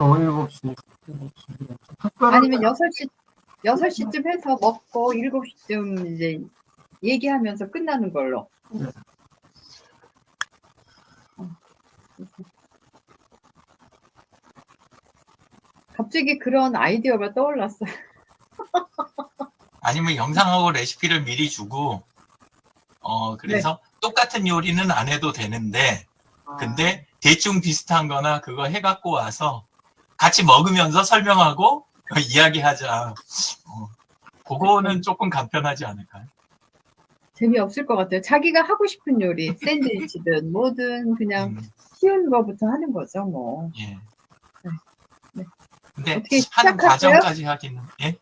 7시, 7시. 특별한 아니면 6시쯤 해서 먹고 7시쯤 이제 얘기하면서 끝나는 걸로. 네. 갑자기 그런 아이디어가 떠올랐어요. 아니면 영상하고 레시피를 미리 주고, 그래서 똑같은 요리는 안 해도 되는데, 근데 대충 비슷한 거나 그거 해갖고 와서 같이 먹으면서 설명하고 이야기하자. 그거는 조금 간편하지 않을까요? 재미없을 것 같아요. 자기가 하고 싶은 요리, 샌드위치든 뭐든 그냥 쉬운 거부터 하는 거죠, 뭐. 예. 네. 근데 어떻게 하는 시작할까요? 과정까지 하기는, 예?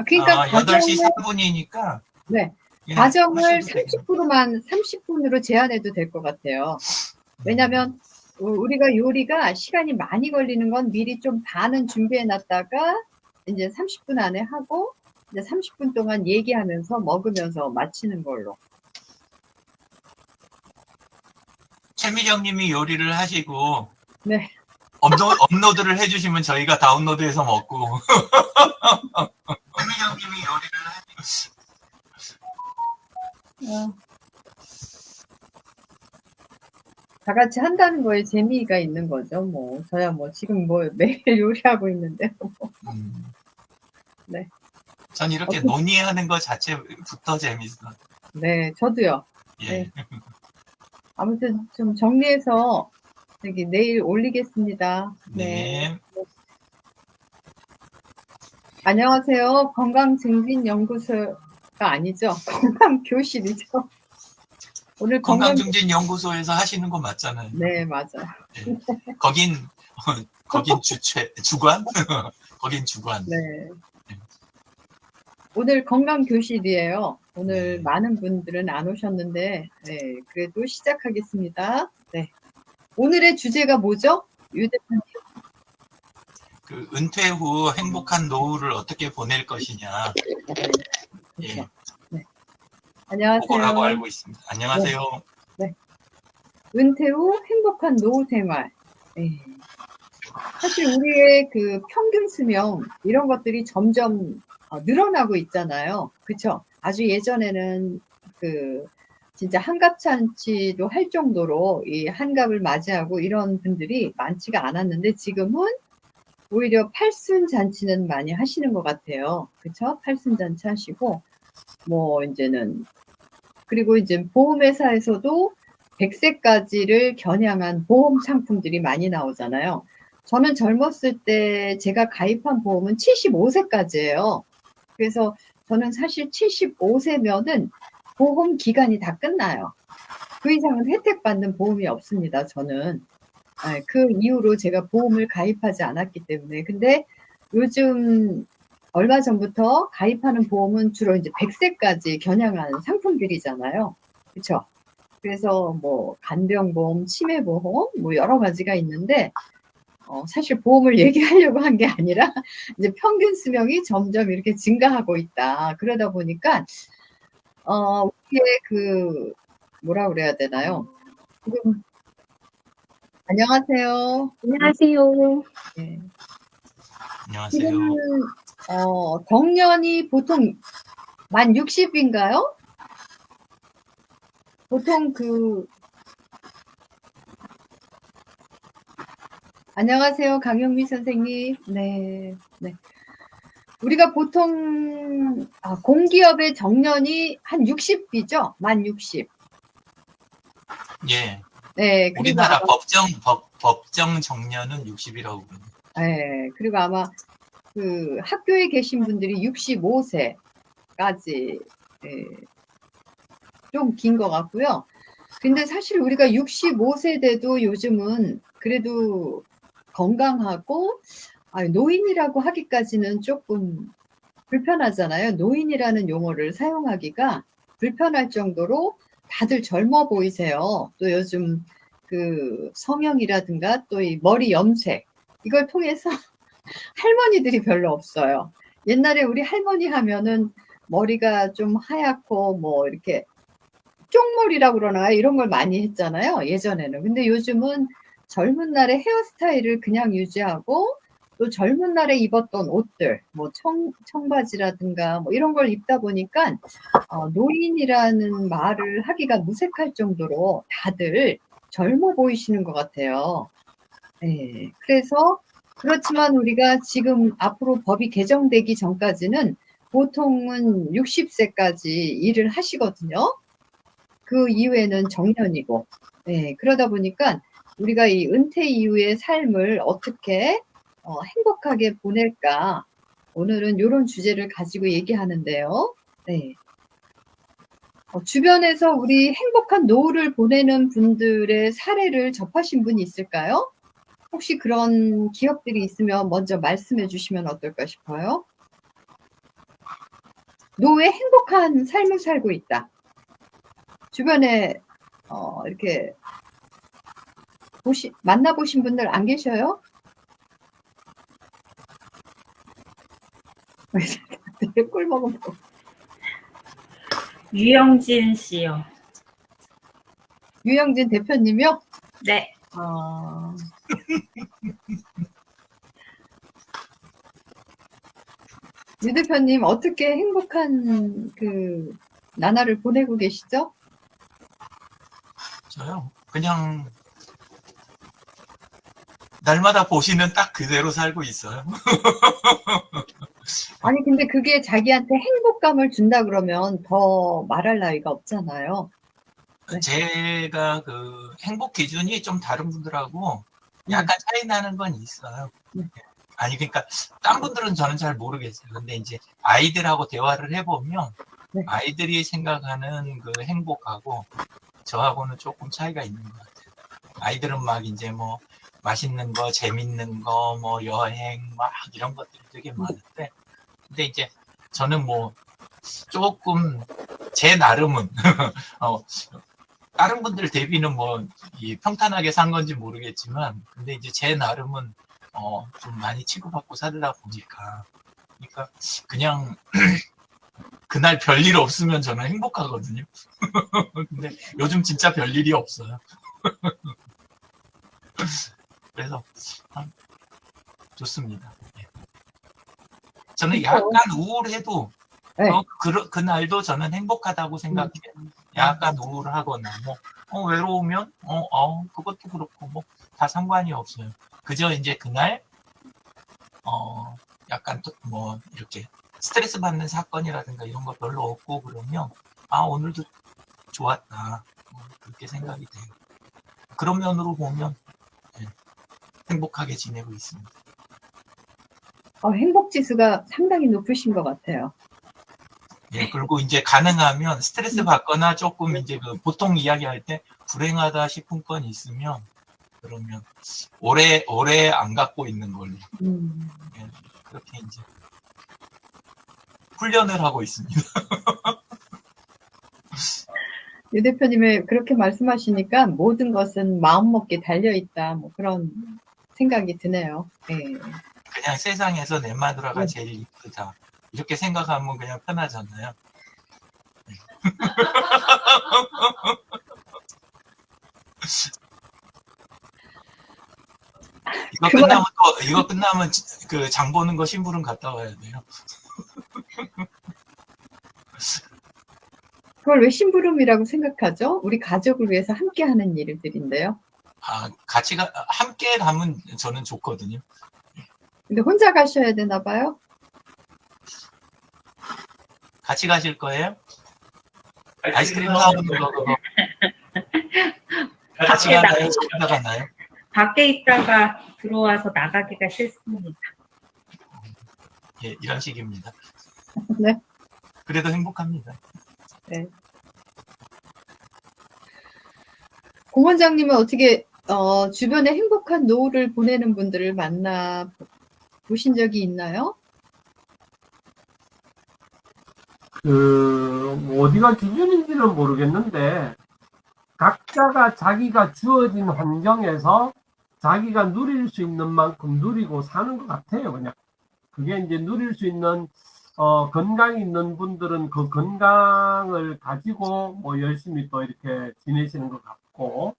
그러니까 8시 과정을, 4분이니까. 네. 예, 과정을 하셔도 되겠네요. 30분으로 제한해도 될 것 같아요. 왜냐면 우리가 요리가 시간이 많이 걸리는 건 미리 좀 반은 준비해 놨다가 이제 30분 안에 하고 이제 30분 동안 얘기하면서 먹으면서 마치는 걸로. 최미경 님이 요리를 하시고, 네. 업로드를 해주시면 저희가 다운로드해서 먹고. 최미경 님이 요리를 하시고. 다 같이 한다는 거에 재미가 있는 거죠. 뭐 저야 뭐 지금 뭐 매일 요리하고 있는데. 네. 전 이렇게 논의하는 것 자체부터 재밌어. 네, 저도요. 예. 네. 아무튼 좀 정리해서 여기 내일 올리겠습니다. 네. 안녕하세요. 건강증진연구소가 아니죠. 건강교실이죠. 오늘 건강증진연구소에서 하시는 거 맞잖아요. 네, 맞아요. 네. 거긴 주관? 거긴 주관. 네. 오늘 건강교실이에요. 오늘 많은 분들은 안 오셨는데, 네, 그래도 시작하겠습니다. 네. 오늘의 주제가 뭐죠? 유 대표님. 그 은퇴 후 행복한 노후를 어떻게 보낼 것이냐. 그렇죠. 예. 네. 안녕하세요. 그거라고 알고 있습니다. 안녕하세요. 네. 은퇴 후 행복한 노후 생활. 네. 사실 우리의 그 평균 수명 이런 것들이 점점 늘어나고 있잖아요. 그렇죠? 아주 예전에는 그 진짜 한갑잔치도 할 정도로 이 한갑을 맞이하고 이런 분들이 많지가 않았는데 지금은 오히려 팔순잔치는 많이 하시는 것 같아요. 그렇죠? 팔순잔치 하시고 뭐 이제는 그리고 이제 보험회사에서도 100세까지를 겨냥한 보험 상품들이 많이 나오잖아요. 저는 젊었을 때 제가 가입한 보험은 75세까지예요. 그래서 저는 사실 75세면은 보험 기간이 다 끝나요. 그 이상은 혜택받는 보험이 없습니다, 저는. 그 이후로 제가 보험을 가입하지 않았기 때문에. 근데 요즘 얼마 전부터 가입하는 보험은 주로 이제 100세까지 겨냥한 상품들이잖아요. 그렇죠? 그래서 뭐 간병보험, 치매보험 뭐 여러 가지가 있는데 사실 보험을 얘기하려고 한 게 아니라 이제 평균 수명이 점점 이렇게 증가하고 있다. 그러다 보니까 이게 그 뭐라 그래야 되나요? 지금 안녕하세요. 안녕하세요. 네. 안녕하세요. 지금 정년이 보통 만 60인가요? 보통 안녕하세요, 강영미 선생님. 네, 네. 우리가 보통 공기업의 정년이 한 60이죠? 만 60. 예. 네, 그리고 우리나라 법정 정년은 60이라고 그러네요. 네, 그리고 아마 그 학교에 계신 분들이 65세까지 좀 긴 것 같고요. 근데 사실 우리가 65세 돼도 요즘은 그래도 건강하고 노인이라고 하기까지는 조금 불편하잖아요. 노인이라는 용어를 사용하기가 불편할 정도로 다들 젊어 보이세요. 또 요즘 그 성형이라든가 또 이 머리 염색 이걸 통해서 할머니들이 별로 없어요. 옛날에 우리 할머니 하면은 머리가 좀 하얗고 뭐 이렇게 쪽머리라고 그러나 이런 걸 많이 했잖아요. 예전에는. 근데 요즘은 젊은 날의 헤어스타일을 그냥 유지하고 또 젊은 날에 입었던 옷들, 뭐 청바지라든가 뭐 이런 걸 입다 보니까 노인이라는 말을 하기가 무색할 정도로 다들 젊어 보이시는 것 같아요. 네, 그래서 그렇지만 우리가 지금 앞으로 법이 개정되기 전까지는 보통은 60세까지 일을 하시거든요. 그 이후에는 정년이고, 네, 그러다 보니까 우리가 이 은퇴 이후의 삶을 어떻게 행복하게 보낼까? 오늘은 이런 주제를 가지고 얘기하는데요. 네. 주변에서 우리 행복한 노후를 보내는 분들의 사례를 접하신 분이 있을까요? 혹시 그런 기억들이 있으면 먼저 말씀해 주시면 어떨까 싶어요. 노후에 행복한 삶을 살고 있다. 주변에 이렇게 만나보신 분들 안 계셔요? 꿀 먹으면 유영진 씨요. 유영진 대표님이요? 네. 유 대표님 어떻게 행복한 그 나날을 보내고 계시죠? 저요? 그냥 날마다 보시는 딱 그대로 살고 있어요. 아니 근데 그게 자기한테 행복감을 준다 그러면 더 말할 나위가 없잖아요. 네. 제가 그 행복 기준이 좀 다른 분들하고 약간 차이 나는 건 있어요. 아니 그러니까 딴 분들은 저는 잘 모르겠어요. 근데 이제 아이들하고 대화를 해보면 네. 아이들이 생각하는 그 행복하고 저하고는 조금 차이가 있는 것 같아요. 아이들은 막 이제 뭐 맛있는 거, 재밌는 거, 뭐 여행 막 이런 것들이 되게 많은데, 근데 이제 저는 뭐 조금 제 나름은 다른 분들 대비는 뭐 평탄하게 산 건지 모르겠지만, 근데 이제 제 나름은 좀 많이 치고받고 살다 보니까, 그러니까 그냥 그날 별일 없으면 저는 행복하거든요. 근데 요즘 진짜 별일이 없어요. 그래서 좋습니다. 저는 약간 우울해도 네. 그날도 저는 행복하다고 생각해요. 약간 우울하거나 뭐 외로우면 그것도 그렇고 뭐 다 상관이 없어요. 그저 이제 그날 약간 뭐 이렇게 스트레스 받는 사건이라든가 이런 거 별로 없고 그러면 오늘도 좋았다 그렇게 생각이 돼요. 그런 면으로 보면 행복하게 지내고 있습니다. 행복 지수가 상당히 높으신 것 같아요. 예, 그리고 이제 가능하면 스트레스 받거나 조금 이제 그 보통 이야기할 때 불행하다 싶은 건 있으면 그러면 오래 안 갖고 있는 걸로 예, 그렇게 이제 훈련을 하고 있습니다. 유 대표님이 그렇게 말씀하시니까 모든 것은 마음먹기에 달려있다. 뭐 그런 생각이 드네요. 네. 그냥 세상에서 내 마누라가 제일 이쁘다. 이렇게 생각하면 그냥 편하잖아요. 이거 끝나면 그 장 보는 거 심부름 갔다 와야 돼요. 그걸 왜 심부름이라고 생각하죠? 우리 가족을 위해서 함께 하는 일들인데요. 함께 가면 저는 좋거든요. 근데 혼자 가셔야 되나 봐요? 같이 가실 거예요? 아이스크림 사오는 거 그거. 같이 가나요? 집에 가나요? 밖에 있다가 들어와서 나가기가 싫습니다. 예, 이런 식입니다. 네. 그래도 행복합니다. 네. 공 원장님은 어떻게 주변에 행복한 노후를 보내는 분들을 만나 보신 적이 있나요? 뭐 어디가 기준인지는 모르겠는데, 각자가 자기가 주어진 환경에서 자기가 누릴 수 있는 만큼 누리고 사는 것 같아요, 그냥. 그게 이제 누릴 수 있는, 건강이 있는 분들은 그 건강을 가지고 뭐 열심히 또 이렇게 지내시는 것 같고,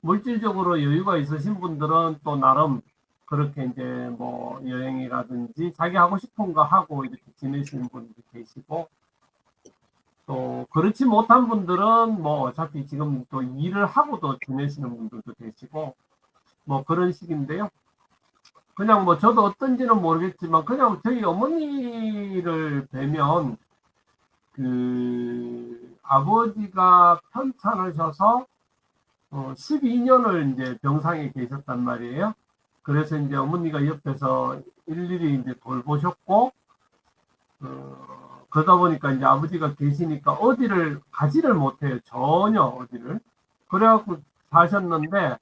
물질적으로 여유가 있으신 분들은 또 나름 그렇게 이제 뭐 여행이라든지 자기 하고 싶은 거 하고 이렇게 지내시는 분도 계시고, 또 그렇지 못한 분들은 뭐 어차피 지금 또 일을 하고도 지내시는 분들도 계시고 뭐 그런 식인데요. 그냥 뭐 저도 어떤지는 모르겠지만 그냥 저희 어머니를 뵈면 그 아버지가 편찮으셔서 12년을 이제 병상에 계셨단 말이에요. 그래서 이제 어머니가 옆에서 일일이 이제 돌보셨고, 그러다 보니까 이제 아버지가 계시니까 어디를 가지를 못해요. 전혀 어디를. 그래갖고 사셨는데,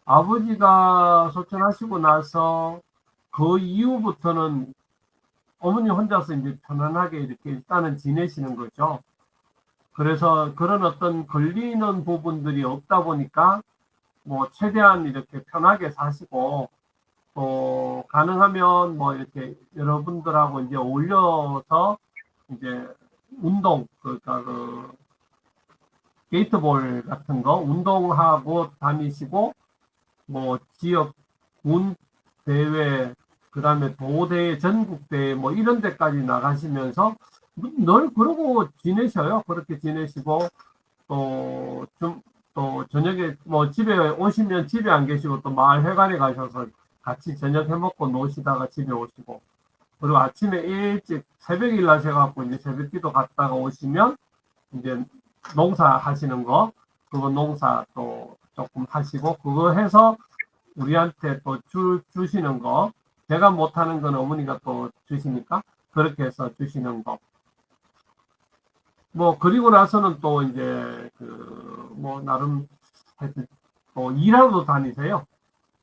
아버지가 소천하시고 나서 그 이후부터는 어머니 혼자서 이제 편안하게 이렇게 일단은 지내시는 거죠. 그래서 그런 어떤 걸리는 부분들이 없다 보니까 뭐 최대한 이렇게 편하게 사시고, 또 가능하면 뭐 이렇게 여러분들하고 이제 어울려서 이제 운동, 그러니까 그 게이트볼 같은 거 운동하고 다니시고, 뭐 지역 군 대회, 그다음에 도대 전국대회 뭐 이런 데까지 나가시면서 늘 그러고 지내셔요. 그렇게 지내시고, 또 좀 또 저녁에 뭐 집에 오시면 집에 안 계시고 또 마을 회관에 가셔서 같이 저녁 해먹고 노시다가 집에 오시고, 그리고 아침에 일찍 새벽에 일하셔갖고 이제 새벽기도 갔다가 오시면 이제 농사 하시는 거, 그거 농사 또 조금 하시고, 그거 해서 우리한테 또 주시는 거, 제가 못하는 건 어머니가 또 주시니까 그렇게 해서 주시는 거. 뭐 그리고 나서는 또 이제 그 뭐 나름 하여튼 또 일하러 다니세요.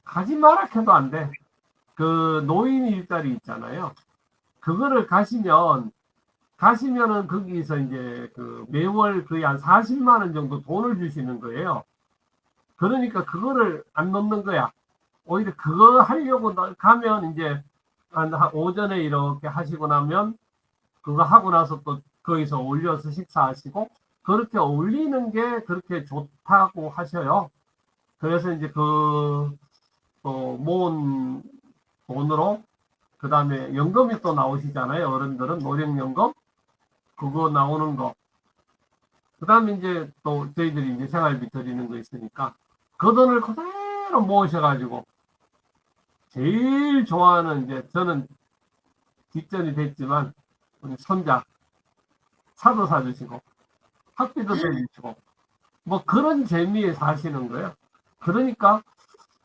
가지 마라 해도 안 돼. 그 노인 일자리 있잖아요. 그거를 가시면은 거기서 이제 그 매월 거의 한 40만 원 정도 돈을 주시는 거예요. 그러니까 그거를 안 넣는 거야. 오히려 그거 하려고 가면 이제 한 오전에 이렇게 하시고 나면 그거 하고 나서 또 거기서 올려서 식사하시고, 그렇게 올리는 게 그렇게 좋다고 하셔요. 그래서 이제 그 모은 돈으로, 그 다음에 연금이 또 나오시잖아요. 어른들은 노령연금 그거 나오는 거, 그 다음에 이제 또 저희들이 이제 생활비 드리는 거 있으니까 그 돈을 그대로 모으셔가지고, 제일 좋아하는 이제 저는 뒷전이 됐지만 우리 손자 차도 사주시고 학비도 내주시고 뭐 그런 재미에 사시는 거예요. 그러니까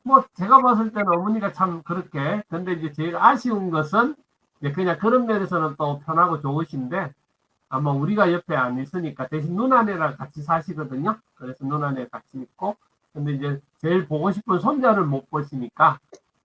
뭐 제가 봤을 때는 어머니가 참 그렇게, 근데 이제 제일 아쉬운 것은 이제 그냥 그런 면에서는 또 편하고 좋으신데, 아마 우리가 옆에 안 있으니까 대신 누나네랑 같이 사시거든요. 그래서 누나네 같이 있고, 근데 이제 제일 보고 싶은 손자를 못 보시니까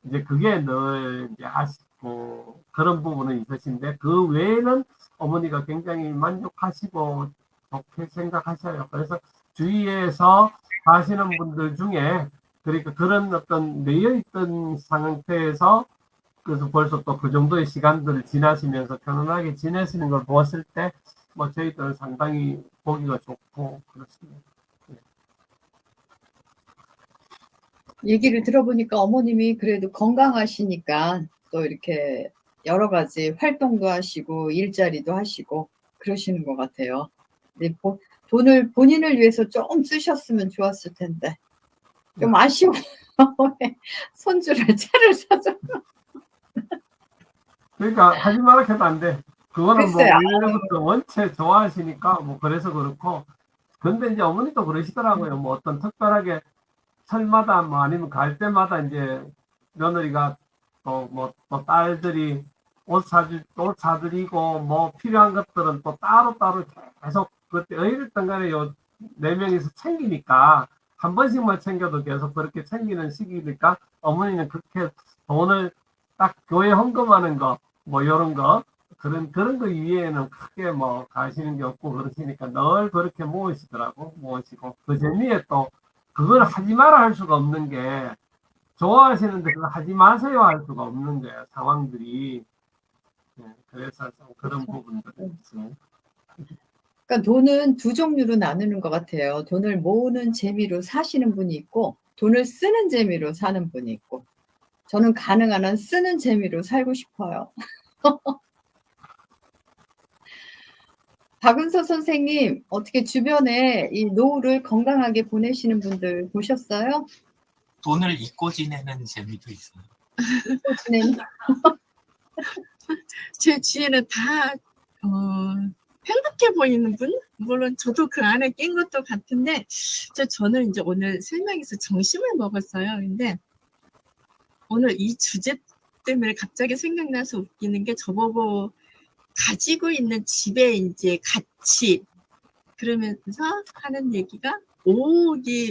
이제 그게 늘 이제 아쉽고 그런 부분은 있으신데, 그 외에는 어머니가 굉장히 만족하시고 좋게 생각하셔요. 그래서 주위에서 사시는 분들 중에, 그러니까 그런 어떤 매여있던 상태에서 그래서 벌써 또 그 정도의 시간들을 지나시면서 편안하게 지내시는 걸 보았을 때, 뭐 저희들은 상당히 보기가 좋고 그렇습니다. 얘기를 들어보니까 어머님이 그래도 건강하시니까 또 이렇게 여러 가지 활동도 하시고 일자리도 하시고 그러시는 것 같아요. 근데 돈을 본인을 위해서 좀 쓰셨으면 좋았을 텐데 좀 아쉬워. 손주를 차를 사줘. 그러니까 하지 마라 해도 안 돼. 그거는 뭐 글쎄요. 원래부터 원체 좋아하시니까 뭐 그래서 그렇고. 근데 이제 어머니도 그러시더라고요. 뭐 어떤 특별하게 설마다 뭐 아니면 갈 때마다 이제 며느리가 또 딸들이 옷 사드리고 뭐 필요한 것들은 또 따로따로 계속, 그때 어이랬던 간에 요 4명이서 챙기니까 한 번씩만 챙겨도 계속 그렇게 챙기는 시기니까 어머니는 그렇게 돈을 딱 교회 헌금하는 거 뭐 이런 거, 그런 거 이외에는 크게 뭐 가시는 게 없고 그러시니까 늘 그렇게 모으시고, 그 재미에 또 그걸 하지 마라 할 수가 없는 게, 좋아하시는데 그거 하지 마세요 할 수가 없는 거예요, 상황들이. 네, 그래서 좀 그런 부분들이 있어요. 그러니까 돈은 두 종류로 나누는 것 같아요. 돈을 모으는 재미로 사시는 분이 있고, 돈을 쓰는 재미로 사는 분이 있고, 저는 가능한 한 쓰는 재미로 살고 싶어요. 박은서 선생님, 어떻게 주변에 이 노후를 건강하게 보내시는 분들 보셨어요? 돈을 잊고 지내는 재미도 있어요. 지내는 제 주위에는 다 행복해 보이는 분? 물론 저도 그 안에 낀 것도 같은데 저는 이제 오늘 설명에서 점심을 먹었어요. 근데 오늘 이 주제 때문에 갑자기 생각나서 웃기는 게 저보고 가지고 있는 집의 이제 가치 그러면서 하는 얘기가 5억이나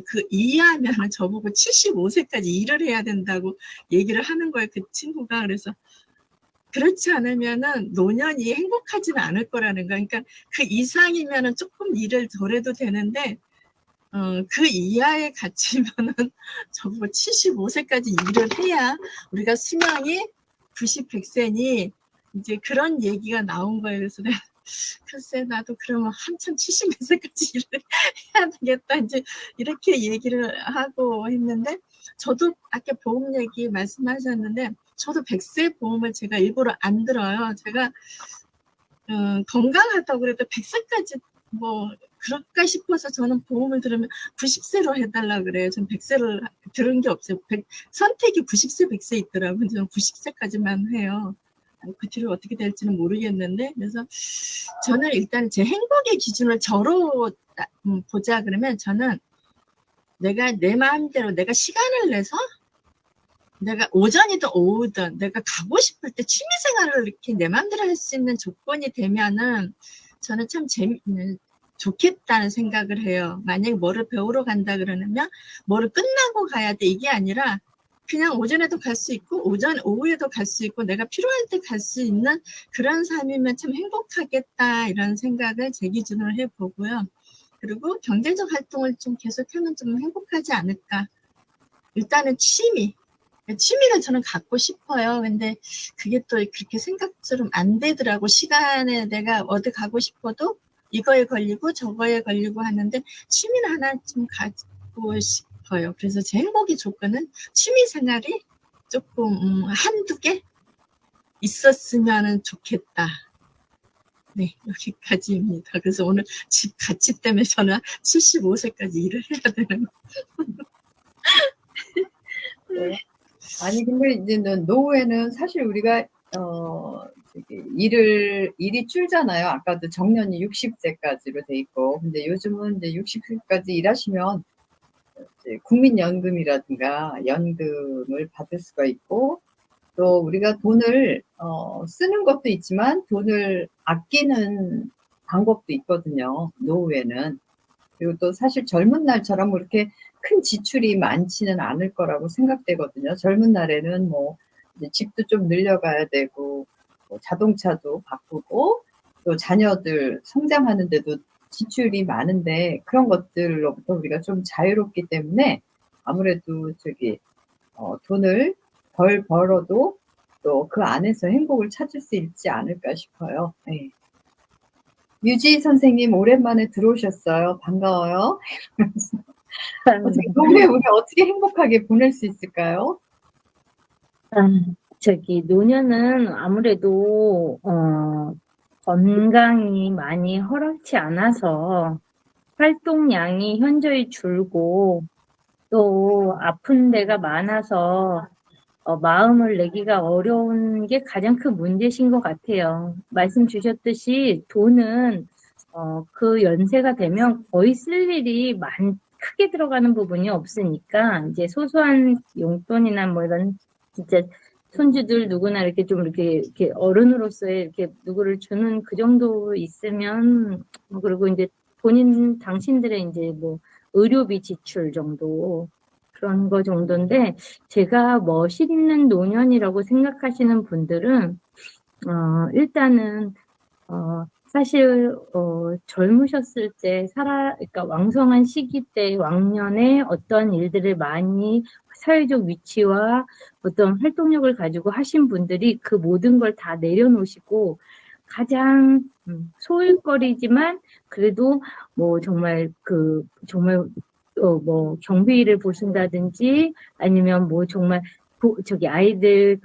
그 이하면 저보고 75세까지 일을 해야 된다고 얘기를 하는 거예요. 그 친구가. 그래서 그렇지 않으면은 노년이 행복하지는 않을 거라는 거. 그러니까 그 이상이면은 조금 일을 덜 해도 되는데 그 이하의 가치면은 저보고 75세까지 일을 해야 우리가 수명이 90, 100세니 이제 그런 얘기가 나온 거예요. 그래서 내가 글쎄 나도 그러면 한참 70몇 세까지 일을 해야 되겠다 이제 이렇게 얘기를 하고 했는데 저도 아까 보험 얘기 말씀하셨는데 저도 100세 보험을 제가 일부러 안 들어요. 제가 건강하다고 그래도 100세까지 뭐 그럴까 싶어서 저는 보험을 들으면 90세로 해달라 그래요. 전 100세를 들은 게 없어요. 선택이 90세, 100세 있더라고요. 저는 90세까지만 해요. 그 뒤로 어떻게 될지는 모르겠는데 그래서 저는 일단 제 행복의 기준을 저로 보자 그러면 저는 내가 내 마음대로 내가 시간을 내서 내가 오전이든 오후든 내가 가고 싶을 때 취미생활을 이렇게 내 마음대로 할 수 있는 조건이 되면은 저는 참 좋겠다는 생각을 해요. 만약에 뭐를 배우러 간다 그러면 뭐를 끝나고 가야 돼 이게 아니라 그냥 오전에도 갈 수 있고 오후에도 갈 수 있고 내가 필요할 때 갈 수 있는 그런 삶이면 참 행복하겠다 이런 생각을 제 기준으로 해보고요. 그리고 경제적 활동을 좀 계속하면 좀 행복하지 않을까. 일단은 취미를 저는 갖고 싶어요. 근데 그게 또 그렇게 생각처럼 안 되더라고. 시간에 내가 어디 가고 싶어도 이거에 걸리고 저거에 걸리고 하는데 취미를 하나 좀 갖고 싶어요. 그래서 제 행복의 조건은 취미 생활이 조금 한두 개 있었으면 좋겠다. 네, 여기까지입니다. 그래서 오늘 집 가치 때문에 저는 75세까지 일을 해야 되는 거. 네. 아니 근데 이제 노후에는 사실 우리가 일이 줄잖아요. 아까도 정년이 60세까지로 돼 있고, 근데 요즘은 이제 60세까지 일하시면 이제 국민연금이라든가 연금을 받을 수가 있고, 또 우리가 돈을 쓰는 것도 있지만 돈을 아끼는 방법도 있거든요. 노후에는. 그리고 또 사실 젊은 날처럼 그렇게 큰 지출이 많지는 않을 거라고 생각되거든요. 젊은 날에는 뭐 이제 집도 좀 늘려가야 되고 뭐 자동차도 바꾸고 또 자녀들 성장하는데도 지출이 많은데 그런 것들로부터 우리가 좀 자유롭기 때문에 아무래도 돈을 덜 벌어도 또 그 안에서 행복을 찾을 수 있지 않을까 싶어요. 네. 유지 선생님 오랜만에 들어오셨어요. 반가워요. 노후에 우리 어떻게 행복하게 보낼 수 있을까요? 노년은 아무래도 건강이 많이 허락치 않아서 활동량이 현저히 줄고 또 아픈 데가 많아서 마음을 내기가 어려운 게 가장 큰 문제신 것 같아요. 말씀 주셨듯이 돈은 그 연세가 되면 거의 쓸 일이 크게 들어가는 부분이 없으니까 이제 소소한 용돈이나 뭐 이런 진짜 손주들 누구나 이렇게 좀 이렇게 어른으로서의 이렇게 누구를 주는 그 정도 있으면 그리고 이제 당신들의 이제 뭐 의료비 지출 정도 그런 거 정도인데 제가 멋있는 노년이라고 생각하시는 분들은 일단은 사실 젊으셨을 때 그러니까 왕성한 시기 때 왕년에 어떤 일들을 많이 사회적 위치와 어떤 활동력을 가지고 하신 분들이 그 모든 걸 다 내려놓으시고 가장 소일거리지만 그래도 뭐 정말 정말 뭐 경비를 보신다든지 아니면 뭐 정말 저기 아이들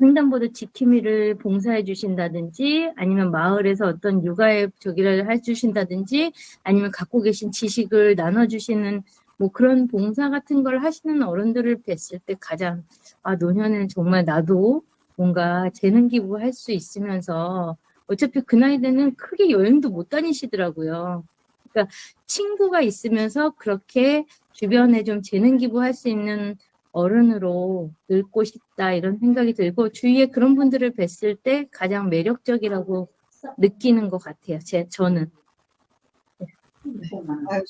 횡단보도 지킴이를 봉사해 주신다든지 아니면 마을에서 어떤 육아에 저기를 해 주신다든지 아니면 갖고 계신 지식을 나눠 주시는 뭐 그런 봉사 같은 걸 하시는 어른들을 뵀을 때 가장 노년에는 정말 나도 뭔가 재능 기부할 수 있으면서 어차피 그 나이 때는 크게 여행도 못 다니시더라고요. 그러니까 친구가 있으면서 그렇게 주변에 좀 재능 기부할 수 있는 어른으로 늙고 싶다 이런 생각이 들고 주위에 그런 분들을 뵀을 때 가장 매력적이라고 느끼는 것 같아요. 저는.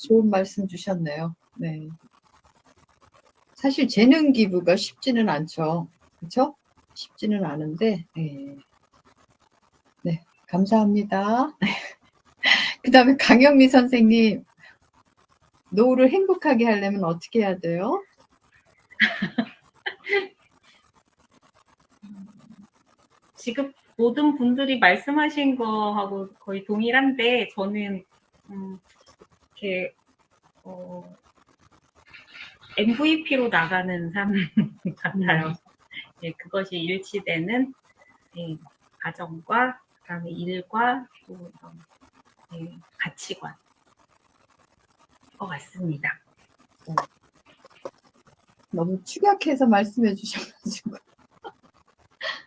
좋은 말씀 주셨네요. 네. 사실 재능 기부가 쉽지는 않죠. 그렇죠? 쉽지는 않은데, 네, 감사합니다. 그 다음에 강영미 선생님, 노후를 행복하게 하려면 어떻게 해야 돼요? 지금 모든 분들이 말씀하신 거하고 거의 동일한데 저는 이렇게 MVP로 나가는 삶 같아요. 예, 그것이 일치되는 가정과 그다음에 일과 또 가치관 것 같습니다. 너무 축약해서 말씀해 주셔가지고.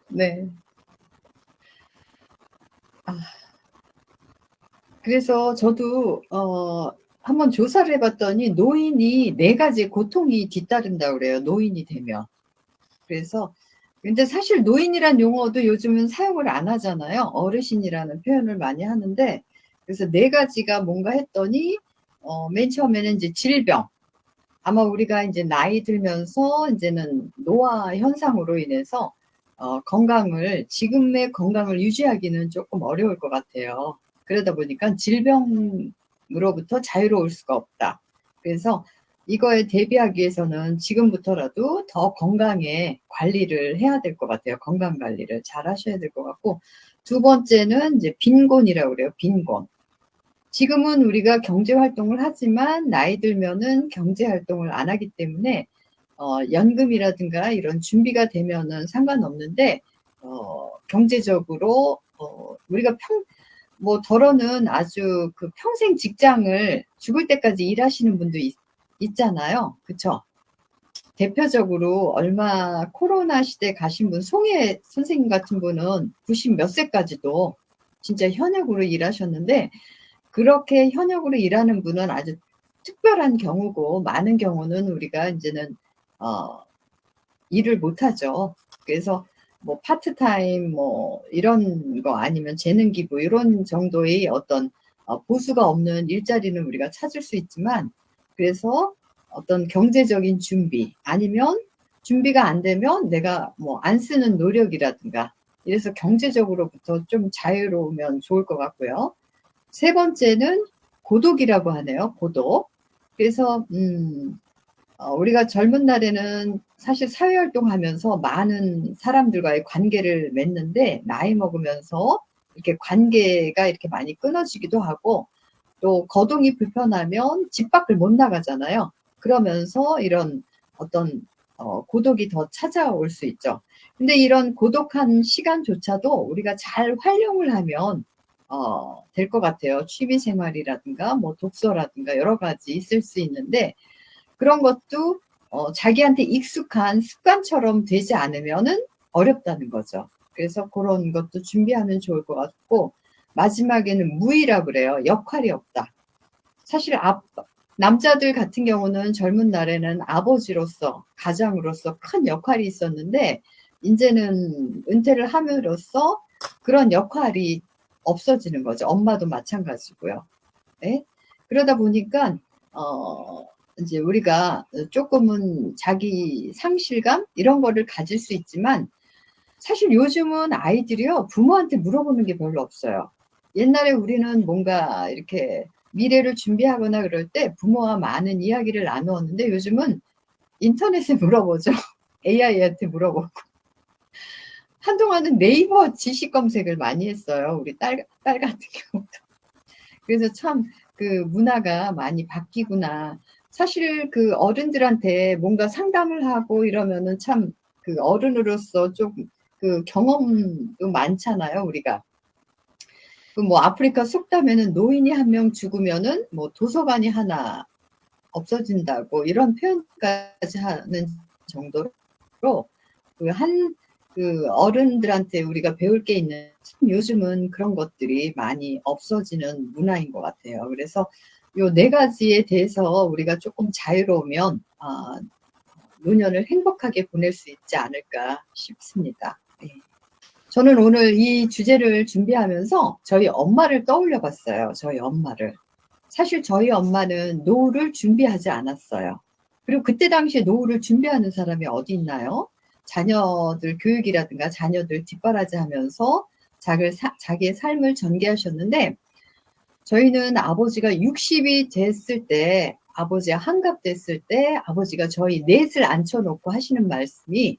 네. 그래서 저도 한번 조사를 해봤더니 노인이 4가지 고통이 뒤따른다고 그래요. 노인이 되면. 그래서 근데 사실 노인이란 용어도 요즘은 사용을 안 하잖아요. 어르신이라는 표현을 많이 하는데 그래서 4가지가 뭔가 했더니 맨 처음에는 이제 질병. 아마 우리가 이제 나이 들면서 이제는 노화 현상으로 인해서 지금의 건강을 유지하기는 조금 어려울 것 같아요. 그러다 보니까 질병으로부터 자유로울 수가 없다. 그래서 이거에 대비하기 위해서는 지금부터라도 더 건강에 관리를 해야 될 것 같아요. 건강 관리를 잘 하셔야 될 것 같고, 2번째는 이제 빈곤이라고 그래요. 빈곤. 지금은 우리가 경제 활동을 하지만 나이 들면은 경제 활동을 안 하기 때문에 연금이라든가 이런 준비가 되면은 상관없는데 경제적으로 우리가 덜어는 아주 평생 직장을 죽을 때까지 일하시는 분도 있잖아요. 그쵸? 대표적으로 얼마 코로나 시대 가신 분, 송혜 선생님 같은 분은 90 몇 세까지도 진짜 현역으로 일하셨는데 그렇게 현역으로 일하는 분은 아주 특별한 경우고 많은 경우는 우리가 이제는 일을 못하죠. 그래서 뭐 파트타임 뭐 이런 거 아니면 재능 기부 이런 정도의 어떤 보수가 없는 일자리는 우리가 찾을 수 있지만 그래서 어떤 경제적인 준비 아니면 준비가 안 되면 내가 뭐 안 쓰는 노력이라든가 이래서 경제적으로부터 좀 자유로우면 좋을 것 같고요. 3번째는 고독이라고 하네요. 고독. 그래서 우리가 젊은 날에는 사실 사회활동하면서 많은 사람들과의 관계를 맺는데 나이 먹으면서 이렇게 관계가 이렇게 많이 끊어지기도 하고 또 거동이 불편하면 집 밖을 못 나가잖아요. 그러면서 이런 어떤 고독이 더 찾아올 수 있죠. 근데 이런 고독한 시간조차도 우리가 잘 활용을 하면 될 것 같아요. 취미생활이라든가 뭐 독서라든가 여러 가지 있을 수 있는데 그런 것도 자기한테 익숙한 습관처럼 되지 않으면은 어렵다는 거죠. 그래서 그런 것도 준비하면 좋을 것 같고 마지막에는 무의라 그래요. 역할이 없다. 사실 남자들 같은 경우는 젊은 날에는 아버지로서 가장으로서 큰 역할이 있었는데 이제는 은퇴를 함으로써 그런 역할이 없어지는 거죠. 엄마도 마찬가지고요. 네? 그러다 보니까 이제 우리가 조금은 자기 상실감 이런 거를 가질 수 있지만 사실 요즘은 아이들이요 부모한테 물어보는 게 별로 없어요. 옛날에 우리는 뭔가 이렇게 미래를 준비하거나 그럴 때 부모와 많은 이야기를 나누었는데 요즘은 인터넷에 물어보죠. AI한테 물어보고. 한동안은 네이버 지식 검색을 많이 했어요. 우리 딸 같은 경우도. 그래서 참 그 문화가 많이 바뀌구나. 사실 그 어른들한테 뭔가 상담을 하고 이러면은 참 그 어른으로서 좀 그 경험도 많잖아요, 우리가. 그 뭐 아프리카 속담에는 노인이 한 명 죽으면은 뭐 도서관이 하나 없어진다고 이런 표현까지 하는 정도로 그 어른들한테 우리가 배울 게 있는, 참 요즘은 그런 것들이 많이 없어지는 문화인 것 같아요. 그래서 요 네 가지에 대해서 우리가 조금 자유로우면 노년을 행복하게 보낼 수 있지 않을까 싶습니다. 예. 저는 오늘 이 주제를 준비하면서 저희 엄마를 떠올려 봤어요. 저희 엄마를. 사실 저희 엄마는 노후를 준비하지 않았어요. 그리고 그때 당시에 노후를 준비하는 사람이 어디 있나요? 자녀들 교육이라든가 자녀들 뒷바라지하면서 자기의 삶을 전개하셨는데, 저희는 아버지가 60이 됐을 때, 아버지가 한갑됐을 때 아버지가 저희 넷을 앉혀놓고 하시는 말씀이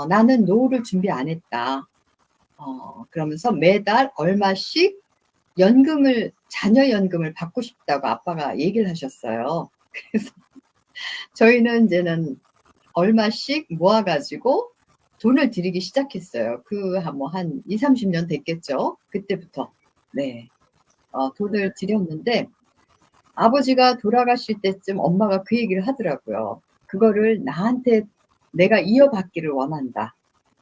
나는 노후를 준비 안 했다. 그러면서 매달 얼마씩 자녀 연금을 받고 싶다고 아빠가 얘기를 하셨어요. 그래서 저희는 이제는 얼마씩 모아가지고 돈을 드리기 시작했어요. 한 2, 30년 됐겠죠. 그때부터. 네. 돈을 드렸는데, 아버지가 돌아가실 때쯤 엄마가 그 얘기를 하더라고요. 그거를 나한테 내가 이어받기를 원한다.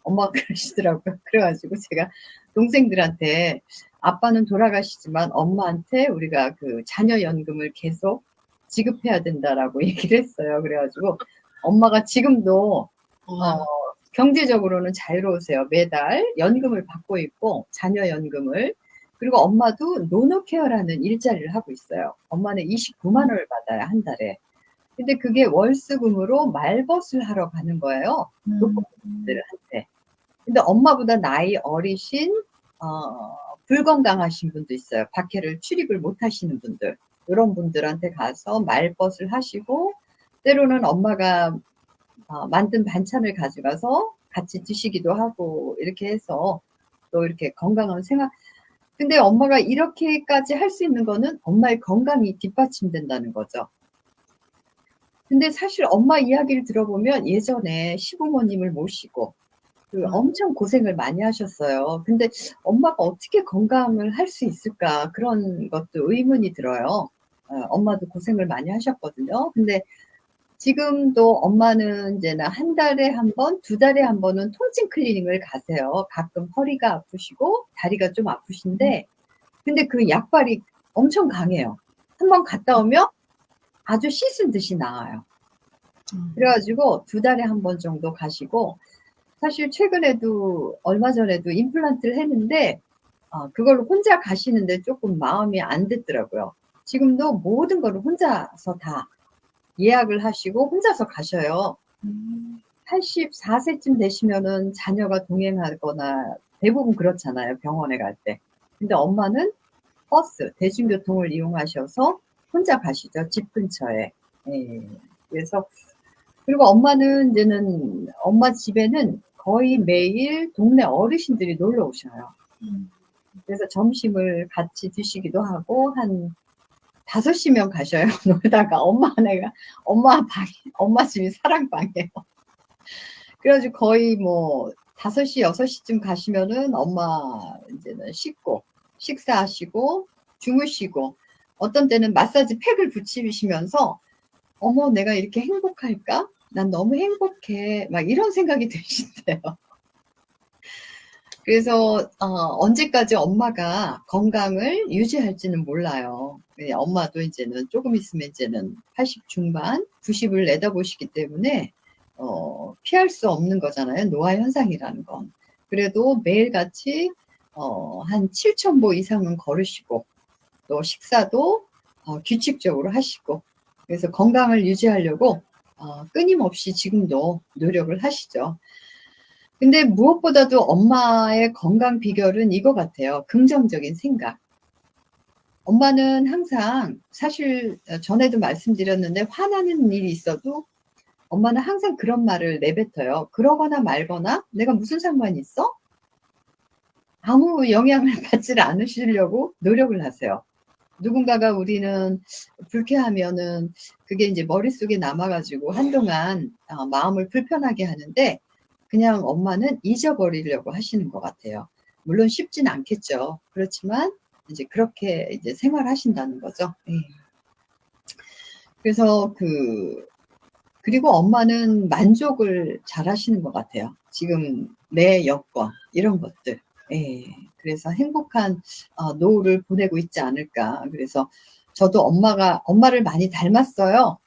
엄마가 그러시더라고요. 그래가지고 제가 동생들한테 아빠는 돌아가시지만 엄마한테 우리가 그 자녀연금을 계속 지급해야 된다라고 얘기를 했어요. 그래가지고 엄마가 지금도 경제적으로는 자유로우세요. 매달 연금을 받고 있고, 자녀연금을. 그리고 엄마도 노노케어라는 일자리를 하고 있어요. 엄마는 29만 원을 받아요, 한 달에. 근데 그게 월수금으로 말벗을 하러 가는 거예요. 노코들한테. 근데 엄마보다 나이 어리신 불건강하신 분도 있어요. 박해를 출입을 못 하시는 분들. 이런 분들한테 가서 말벗을 하시고, 때로는 엄마가 만든 반찬을 가져가서 같이 드시기도 하고, 이렇게 해서 또 이렇게 건강한 생활. 근데 엄마가 이렇게까지 할 수 있는 거는 엄마의 건강이 뒷받침된다는 거죠. 근데 사실 엄마 이야기를 들어보면 예전에 시부모님을 모시고 엄청 고생을 많이 하셨어요. 근데 엄마가 어떻게 건강을 할 수 있을까, 그런 것도 의문이 들어요. 엄마도 고생을 많이 하셨거든요. 근데 지금도 엄마는 이제는 한 달에 한 번, 두 달에 한 번은 통증 클리닉을 가세요. 가끔 허리가 아프시고 다리가 좀 아프신데, 근데 그 약발이 엄청 강해요. 한번 갔다 오면 아주 씻은 듯이 나아요. 그래가지고 두 달에 한 번 정도 가시고, 사실 최근에도 얼마 전에도 임플란트를 했는데 그걸로 혼자 가시는데 조금 마음이 안 됐더라고요. 지금도 모든 거를 혼자서 다 예약을 하시고 혼자서 가셔요. 84세쯤 되시면은 자녀가 동행하거나 대부분 그렇잖아요, 병원에 갈 때. 근데 엄마는 버스, 대중교통을 이용하셔서 혼자 가시죠, 집 근처에. 예. 그래서, 그리고 엄마는 이제는, 엄마 집에는 거의 매일 동네 어르신들이 놀러 오셔요. 그래서 점심을 같이 드시기도 하고, 한 5-6명 가셔요, 놀다가. 엄마 집이 사랑방이에요. 그래가지고 거의 뭐 5시, 6시쯤 가시면은 엄마 이제는 씻고, 식사하시고, 주무시고, 어떤 때는 마사지 팩을 붙이시면서, 어머, 내가 이렇게 행복할까? 난 너무 행복해. 막 이런 생각이 드신대요. 그래서 언제까지 엄마가 건강을 유지할지는 몰라요. 엄마도 이제는 조금 있으면 이제는 80 중반, 90을 내다보시기 때문에 피할 수 없는 거잖아요, 노화 현상이라는 건. 그래도 매일같이 한 7,000보 이상은 걸으시고, 또 식사도 규칙적으로 하시고, 그래서 건강을 유지하려고 끊임없이 지금도 노력을 하시죠. 근데 무엇보다도 엄마의 건강 비결은 이거 같아요. 긍정적인 생각. 엄마는 항상, 사실 전에도 말씀드렸는데, 화나는 일이 있어도 엄마는 항상 그런 말을 내뱉어요. 그러거나 말거나 내가 무슨 상관이 있어? 아무 영향을 받지 않으시려고 노력을 하세요. 누군가가 우리는 불쾌하면은 그게 이제 머릿속에 남아가지고 한동안 마음을 불편하게 하는데 그냥 엄마는 잊어버리려고 하시는 것 같아요. 물론 쉽진 않겠죠. 그렇지만 이제 그렇게 이제 생활하신다는 거죠. 예. 그래서 그리고 엄마는 만족을 잘 하시는 것 같아요. 지금 내 여건, 이런 것들. 예. 그래서 행복한 노후를 보내고 있지 않을까. 그래서 저도 엄마를 많이 닮았어요.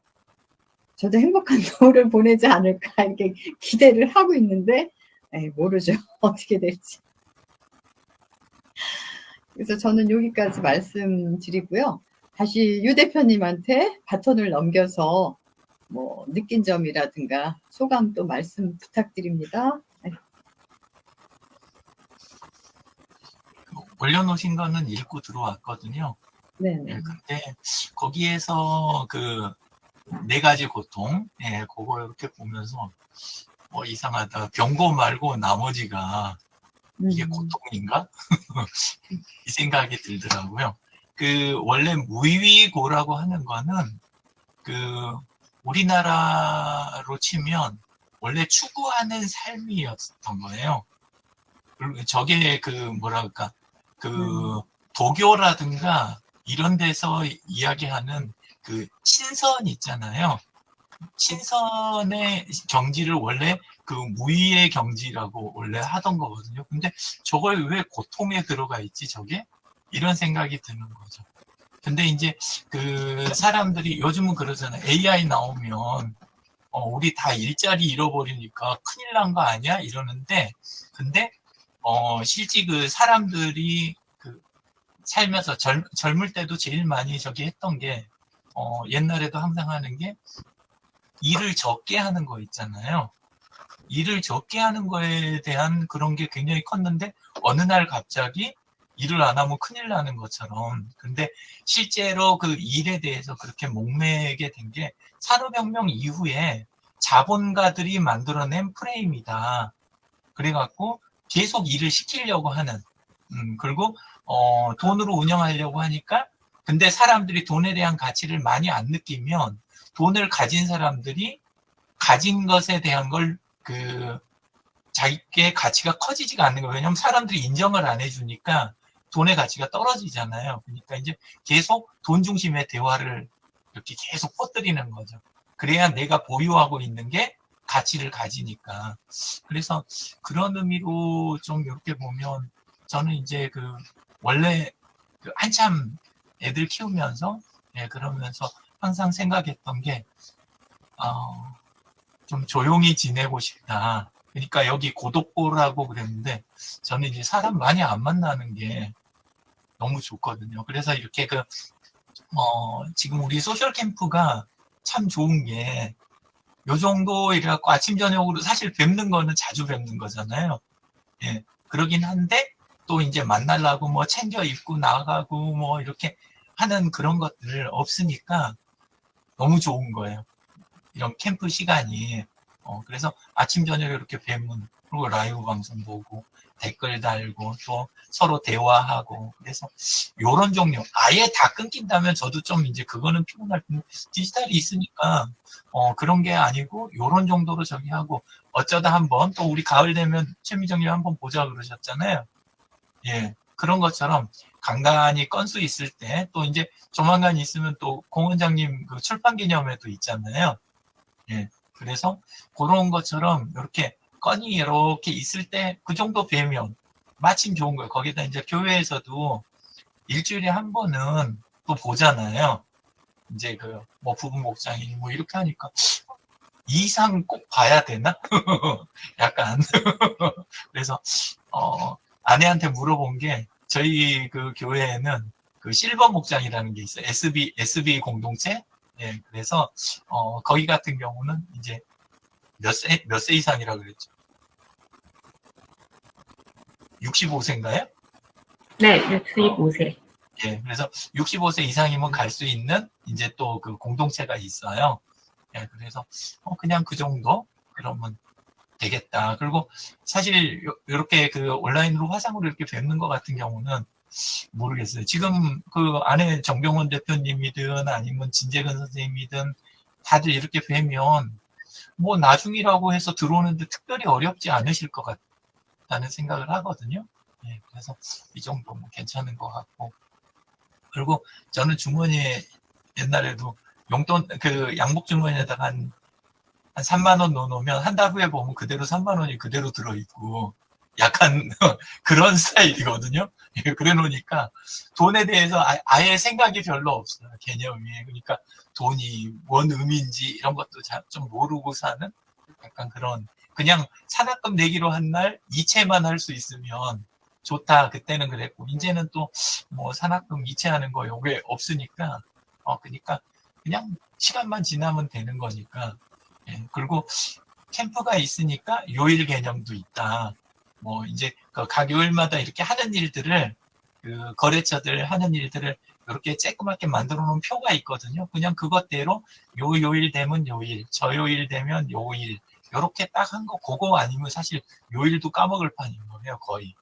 저도 행복한 노후를 보내지 않을까. 이렇게 기대를 하고 있는데, 모르죠. 어떻게 될지. 그래서 저는 여기까지 말씀드리고요. 다시 유 대표님한테 바톤을 넘겨서 뭐 느낀 점이라든가 소감 또 말씀 부탁드립니다. 올려놓으신 거는 읽고 들어왔거든요. 네네. 예, 근데 거기에서 그 4가지 고통, 예, 그걸 이렇게 보면서 이상하다. 병고 말고 나머지가 이게 고통인가? 이 생각이 들더라고요. 원래 무위고라고 하는 거는 우리나라로 치면 원래 추구하는 삶이었던 거예요. 저게 뭐랄까, 도교라든가 이런 데서 이야기하는 신선 있잖아요. 신선의 경지를 원래 무위의 경지라고 원래 하던 거거든요. 근데 저걸 왜 고통에 들어가 있지, 저게? 이런 생각이 드는 거죠. 근데 이제 사람들이 요즘은 그러잖아요. AI 나오면 우리 다 일자리 잃어버리니까 큰일 난 거 아니야? 이러는데, 근데 실제 사람들이 살면서 젊을 때도 제일 많이 저기 했던 게 옛날에도 항상 하는 게 일을 적게 하는 거 있잖아요. 일을 적게 하는 거에 대한 그런 게 굉장히 컸는데 어느 날 갑자기 일을 안 하면 큰일 나는 것처럼. 근데 실제로 그 일에 대해서 그렇게 목매게 된 게 산업혁명 이후에 자본가들이 만들어낸 프레임이다. 그래갖고 계속 일을 시키려고 하는, 그리고 돈으로 운영하려고 하니까, 근데 사람들이 돈에 대한 가치를 많이 안 느끼면 돈을 가진 사람들이 가진 것에 대한 걸 자기의 가치가 커지지가 않는 거예요. 왜냐하면 사람들이 인정을 안 해주니까 돈의 가치가 떨어지잖아요. 그러니까 이제 계속 돈 중심의 대화를 이렇게 계속 퍼뜨리는 거죠. 그래야 내가 보유하고 있는 게 가치를 가지니까. 그래서 그런 의미로 좀 이렇게 보면 저는 이제 원래 한참 애들 키우면서, 예, 그러면서 항상 생각했던 게, 좀 조용히 지내고 싶다. 그러니까 여기 고독고라고 그랬는데, 저는 이제 사람 많이 안 만나는 게 너무 좋거든요. 그래서 이렇게 지금 우리 소셜 캠프가 참 좋은 게, 요 정도 이래갖고 아침, 저녁으로 사실 뵙는 거는 자주 뵙는 거잖아요. 예, 그러긴 한데, 또 이제 만나려고 뭐 챙겨 입고 나가고 뭐 이렇게 하는 그런 것들 없으니까 너무 좋은 거예요. 이런 캠프 시간이. 그래서 아침, 저녁에 이렇게 뵈면, 그리고 라이브 방송 보고, 댓글 달고, 또 서로 대화하고, 그래서 요런 종류. 아예 다 끊긴다면 저도 좀 이제 그거는 피곤할 텐데, 디지털이 있으니까, 그런 게 아니고, 요런 정도로 저기 하고, 어쩌다 한번, 또 우리 가을 되면 최미정님 한번 보자 그러셨잖아요. 예. 그런 것처럼 간간히 건수 있을 때, 또 이제 조만간 있으면 또 공 원장님 출판 기념회도 있잖아요. 예. 그래서 그런 것처럼 이렇게 건이 이렇게 있을 때 그 정도 뵈면 마침 좋은 거예요. 거기다 이제 교회에서도 일주일에 한 번은 또 보잖아요. 이제 뭐 부부 목장이 뭐 이렇게 하니까 이 이상 꼭 봐야 되나? 약간. 그래서 아내한테 물어본 게 저희 교회에는 실버 목장이라는 게 있어요. SB 공동체. 예, 그래서 거기 같은 경우는 이제 몇 세 이상이라고 그랬죠? 65세인가요? 네, 65세. 예, 그래서 65세 이상이면 갈 수 있는 이제 또 공동체가 있어요. 예, 그래서 그냥 그 정도 그러면 되겠다. 그리고 사실 이렇게 그 온라인으로 화상으로 이렇게 뵙는 것 같은 경우는 모르겠어요. 지금 그 안에 정병원 대표님이든 아니면 진재근 선생님이든 다들 이렇게 뵈면 뭐 나중이라고 해서 들어오는데 특별히 어렵지 않으실 것 같다는 생각을 하거든요. 예, 그래서 이 정도 뭐 괜찮은 것 같고. 그리고 저는 주머니에 옛날에도 용돈 그 양복 주머니에다가 한 3만 원 넣어놓으면 한 달 후에 보면 그대로 3만 원이 그대로 들어있고 약간 그런 스타일이거든요. 예, 그래 놓으니까 돈에 대해서 아예 생각이 별로 없어요. 개념이. 그러니까 돈이 뭔 의미인지 이런 것도 좀 모르고 사는 약간 그런 그냥 산학금 내기로 한 날 이체만 할 수 있으면 좋다. 그때는 그랬고 이제는 또 뭐 산학금 이체하는 거 요게 없으니까 그러니까 그냥 시간만 지나면 되는 거니까. 예, 그리고 캠프가 있으니까 요일 개념도 있다. 뭐 이제 그 각 요일마다 이렇게 하는 일들을 그 거래처들 하는 일들을 이렇게 쬐끄맣게 만들어 놓은 표가 있거든요. 그냥 그것대로 요 요일 되면 요일, 저 요일 되면 요일 이렇게 딱 한 거 그거 아니면 사실 요일도 까먹을 판인 거예요, 거의.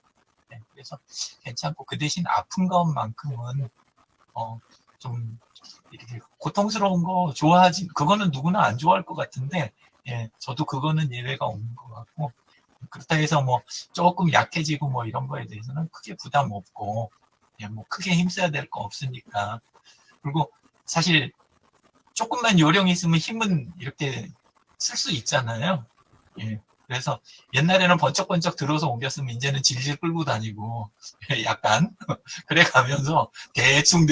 네, 그래서 괜찮고 그 대신 아픈 것만큼은 좀 이렇게 고통스러운 거 좋아하지 그거는 누구나 안 좋아할 것 같은데 예, 저도 그거는 예외가 없는 것 같고 그렇다 해서 뭐 조금 약해지고 뭐 이런 거에 대해서는 크게 부담 없고 예, 뭐 크게 힘써야 될 거 없으니까 그리고 사실 조금만 요령이 있으면 힘은 이렇게 쓸 수 있잖아요. 예, 그래서 옛날에는 번쩍번쩍 들어서 옮겼으면 이제는 질질 끌고 다니고 약간 그래 가면서 대충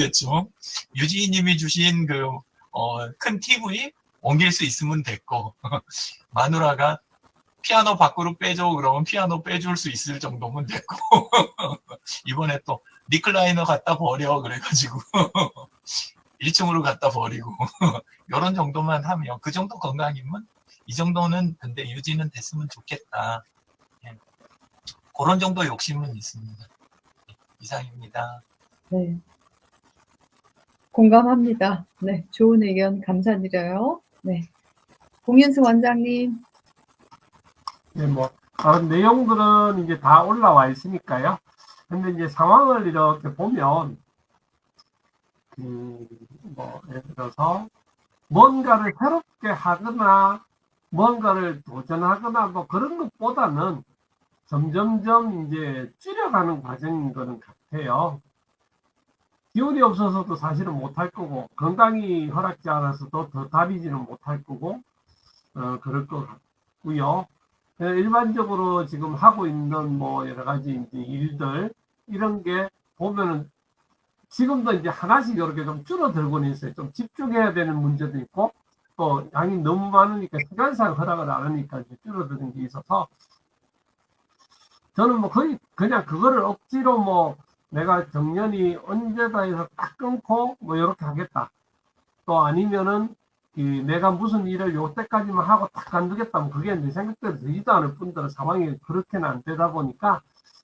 유지희님이 주신 그 큰 TV 옮길 수 있으면 됐고 마누라가 피아노 밖으로 빼줘 그러면 피아노 빼줄 수 있을 정도면 됐고 이번에 또 리클라이너 갖다 버려 그래가지고 1층으로 갖다 버리고 이런 정도만 하면 그 정도 건강이면 이 정도는 근데 유지는 됐으면 좋겠다. 예. 그런 정도 욕심은 있습니다. 이상입니다. 네. 공감합니다. 네. 좋은 의견 감사드려요. 네. 공윤수 원장님. 네, 뭐, 내용들은 이제 다 올라와 있으니까요. 근데 이제 상황을 이렇게 보면, 예를 들어서, 뭔가를 새롭게 하거나, 뭔가를 도전하거나, 뭐 그런 것보다는 점점점 이제 줄여가는 과정인 거는 같아요. 기운이 없어서도 사실은 못할 거고, 건강이 허락지 않아서도 더 다리지는 못할 거고, 그럴 것 같고요. 일반적으로 지금 하고 있는 뭐 여러 가지 이제 일들, 이런 게 보면은 지금도 이제 하나씩 이렇게 좀 줄어들고는 있어요. 좀 집중해야 되는 문제도 있고, 또 양이 너무 많으니까 시간상 허락을 안 하니까 이제 줄어드는 게 있어서, 저는 뭐 거의 그냥 그거를 억지로 뭐 내가 정년이 언제다 해서 딱 끊고 뭐 이렇게 하겠다. 또 아니면은 내가 무슨 일을 요 때까지만 하고 딱 간두겠다면 그게 내 생각대로 되지도 않을 뿐더러 상황이 그렇게는 안 되다 보니까